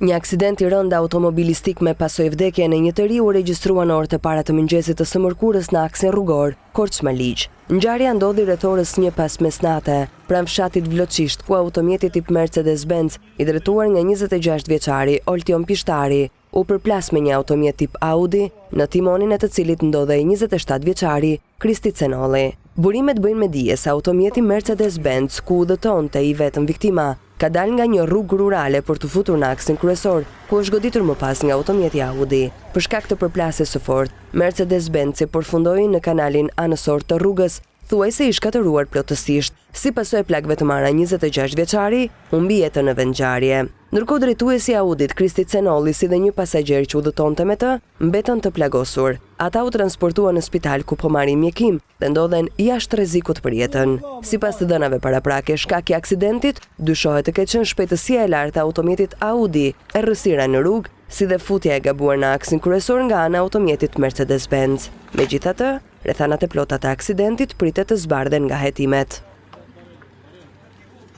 Një aksident i rënd automobilistik me pasojë vdekje në një të ri u regjistrua në orët e para të mëngjesit të së mërkurës në aksin rrugor Korçë-Maliq. Ngjarja ndodhi rreth orës 1 pas mesnate, pranë fshatit Vloçisht, ku automjeti tip Mercedes-Benz, i drejtuar nga 26 vjeçari Oltion Pishtari, u përplas me një automjet tip Audi, në timonin e të cilit ndodhej 27 vjeçari Kristi Cenolli. Burimet bëjnë me dije se automjeti Mercedes-Benz, ku udhëtonte i vetëm viktima, ka dalë nga një rrugë rurale për të futur në aksin kryesor, ku është goditur më pas nga automjeti Audi. Për shkak të përplasjes së fortë, Mercedes-Benz përfundoi në kanalin anësor të rrugës, thuajse i shkatëruar plotësisht. Si pasojë plagëve të marra 26 vjeçari humbi jetën në vendngjarje. Ndërkohë drejtuesi i Audit, Kristi Cenolli, si dhe një pasagjer që udhëtonte me të, mbetën të plagosur. Ata u transportuan në spital ku po marrin mjekim dhe ndodhen jashtë rrezikut për jetën. Sipas të dhënave paraprake, shkaki i aksidentit dyshohet të ketë qenë shpejtësia e lartë e automjetit Audi, errësira në rrugë, si dhe futja e gabuar në aksin kryesor nga ana e automjetit Mercedes-Benz. Megjithatë, rrethanat e plota të aksidentit pritet të zbardhen nga hetimet.